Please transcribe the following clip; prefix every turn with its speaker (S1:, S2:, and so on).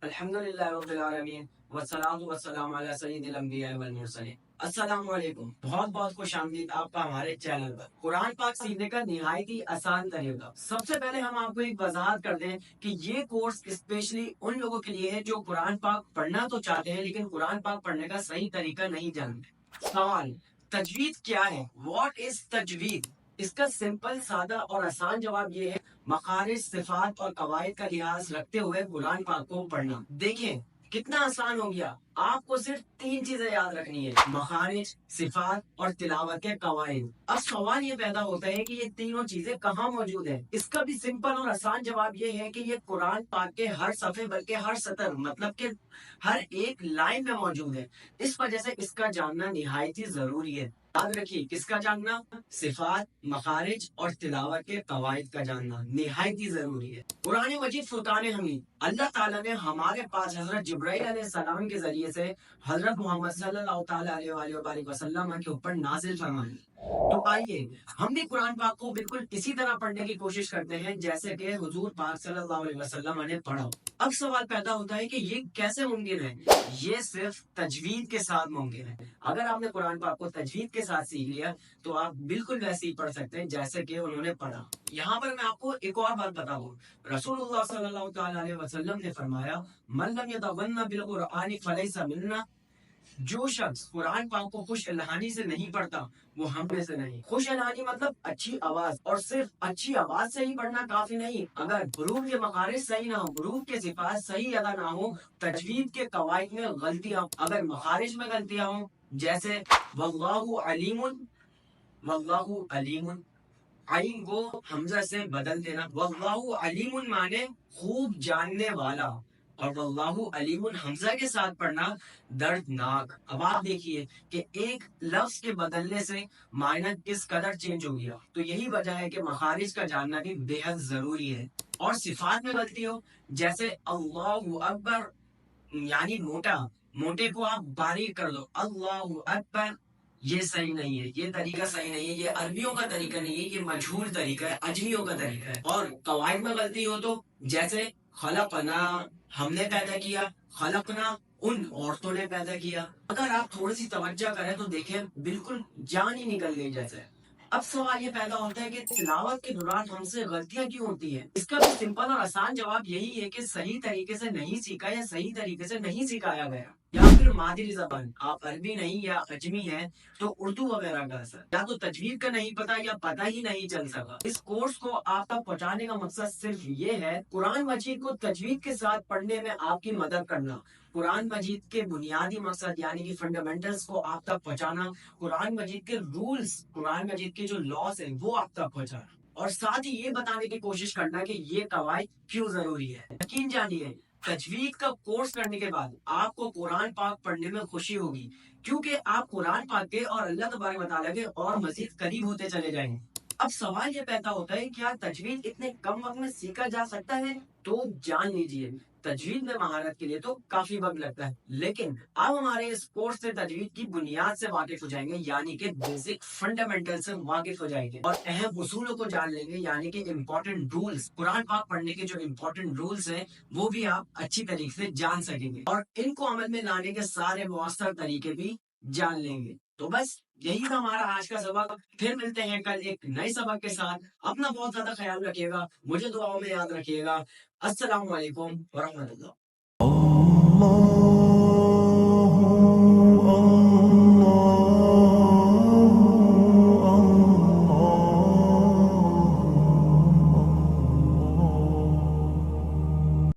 S1: الحمدللہ رب العالمین والصلاۃ والسلام علی سید الانبیاء والمرسلین۔ السلام علیکم، بہت بہت خوش آمدید آپ کا ہمارے چینل پر۔ قرآن پاک سیکھنے کا نہایت ہی آسان طریقہ۔ سب سے پہلے ہم آپ کو ایک وضاحت کر دیں کہ یہ کورس اسپیشلی ان لوگوں کے لیے ہے جو قرآن پاک پڑھنا تو چاہتے ہیں لیکن قرآن پاک پڑھنے کا صحیح طریقہ نہیں جانتے۔ سوال: تجوید کیا ہے؟ What is تجوید؟ اس کا سمپل، سادہ اور آسان جواب یہ ہے: مخارج، صفات اور قواعد کا لحاظ رکھتے ہوئے قرآن پاک کو پڑھنا۔ دیکھیں کتنا آسان ہو گیا، آپ کو صرف 3 چیزیں یاد رکھنی ہے: مخارج، صفات اور تلاوت کے قواعد۔ اب سوال یہ پیدا ہوتا ہے کہ یہ تینوں چیزیں کہاں موجود ہیں؟ اس کا بھی سمپل اور آسان جواب یہ ہے کہ یہ قرآن پاک کے ہر صفحے بلکہ ہر سطر، مطلب کہ ہر ایک لائن میں موجود ہے۔ اس وجہ سے اس کا جاننا نہایت ہی ضروری ہے۔ یاد رکھیے، کس کا جاننا؟ صفات، مخارج اور تلاوت کے قواعد کا جاننا نہایت ہی ضروری ہے۔ قرآن مجید فرقان حمید اللہ تعالیٰ نے ہمارے پاس حضرت جبرائیل علیہ السلام کے ذریعے سے حضرت محمد صلی اللہ تعالیٰ علیہ وآلہ وسلم کے اوپر نازل فرمائی۔ تو آئیے ہم بھی قرآن پاک کو بالکل اسی طرح پڑھنے کی کوشش کرتے ہیں جیسے کہ حضور پاک صلی اللہ علیہ وسلم نے پڑھا۔ اب سوال پیدا ہوتا ہے کہ یہ کیسے ممکن ہے؟ یہ صرف تجوید کے ساتھ ممکن ہے۔ اگر آپ نے قرآن پاک کو تجوید کے ساتھ سیکھ لیا تو آپ بالکل ویسے ہی پڑھ سکتے ہیں جیسے کہ انہوں نے پڑھا۔ یہاں پر میں آپ کو ایک اور بات بتاؤں، رسول اللہ صلی اللہ تعالیٰ علیہ وسلم نے فرمایا: من لم یتغن بالقرآن فلیس منا۔ جو شخص قرآن پاک کو خوش الحانی سے نہیں پڑھتا وہ ہم میں سے نہیں۔ خوش الحانی مطلب اچھی آواز، اور صرف اچھی آواز سے ہی پڑھنا کافی نہیں، اگر حروف کے مخارج صحیح نہ ہو، حروف کے صفات صحیح ادا نہ ہو، تجوید کے قواعد میں غلطیاں، اگر مخارج میں غلطیاں ہوں، جیسے واللہ علیم، واللہ علیم، عین کو حمزہ سے بدل دینا۔ واللہ علیم مانے خوب جاننے والا، اور واللہ علیم حمزہ کے ساتھ پڑھنا دردناک۔ اب آپ دیکھیے کہ ایک لفظ کے بدلنے سے معنی کس قدر چینج ہو گیا۔ تو یہی وجہ ہے کہ مخارج کا جاننا بھی بے حد ضروری ہے۔ اور صفات میں غلطی ہو، جیسے اللہ اکبر یعنی موٹا، موٹے کو آپ باریک کر دو، اللہ اکبر، یہ صحیح نہیں ہے، یہ طریقہ صحیح نہیں ہے، یہ عربیوں کا طریقہ نہیں ہے، یہ مجہول طریقہ ہے، اجمیوں کا طریقہ ہے۔ اور قواعد میں غلطی ہو تو جیسے خلقنا، ہم نے پیدا کیا، خلقنا ان عورتوں نے پیدا کیا۔ اگر آپ تھوڑی سی توجہ کریں تو دیکھیں بالکل جان ہی نکل گئی جیسے۔ اب سوال یہ پیدا ہوتا ہے کہ تلاوت کے دوران ہم سے غلطیاں کیوں ہوتی ہیں؟ اس کا بھی سمپل اور آسان جواب یہی ہے کہ صحیح طریقے سے نہیں سیکھا یا صحیح طریقے سے نہیں سکھایا گیا، یا پھر مادری زبان، آپ عربی نہیں یا اجمی ہیں تو اردو وغیرہ کا اثر، یا تو تجوید کا نہیں پتا یا پتہ ہی نہیں چل سکا۔ اس کورس کو آپ تک پہنچانے کا مقصد صرف یہ ہے: قرآن مجید کو تجوید کے ساتھ پڑھنے میں آپ کی مدد کرنا، قرآن مجید کے بنیادی مقصد یعنی کہ فنڈامنٹلز کو آپ تک پہنچانا، قرآن مجید کے رولز، قرآن مجید کے جو لاز ہیں وہ آپ تک پہنچانا، اور ساتھ ہی یہ بتانے کی کوشش کرنا کہ یہ قواعد کیوں ضروری ہے۔ یقین جانیے، تجوید کا کورس کرنے کے بعد آپ کو قرآن پاک پڑھنے میں خوشی ہوگی، کیونکہ آپ قرآن پاک کے اور اللہ تبارک و تعالیٰ کے اور مزید قریب ہوتے چلے جائیں گے۔ اب سوال یہ پیدا ہوتا ہے، کیا تجوید اتنے کم وقت میں سیکھا جا سکتا ہے؟ تو جان لیجیے، تجوید میں مہارت کے لیے تو کافی وقت لگتا ہے، لیکن اب ہمارے اس کورس سے تجوید کی بنیاد سے واقف ہو جائیں گے، یعنی کہ بیسک فنڈامنٹل سے واقف ہو جائیں گے، اور اہم اصولوں کو جان لیں گے، یعنی کہ امپورٹنٹ رولز، قرآن پاک پڑھنے کے جو امپورٹنٹ رولز ہیں وہ بھی آپ اچھی طریقے سے جان سکیں گے، اور ان کو عمل میں لانے کے سارے مؤثر طریقے بھی جان لیں گے۔ تو بس یہی تھا ہمارا آج کا سبق۔ پھر ملتے ہیں کل ایک نئے سبق کے ساتھ۔ اپنا بہت زیادہ خیال رکھیے گا، مجھے دعاؤں میں یاد رکھیے گا۔ السلام علیکم ورحمۃ اللہ۔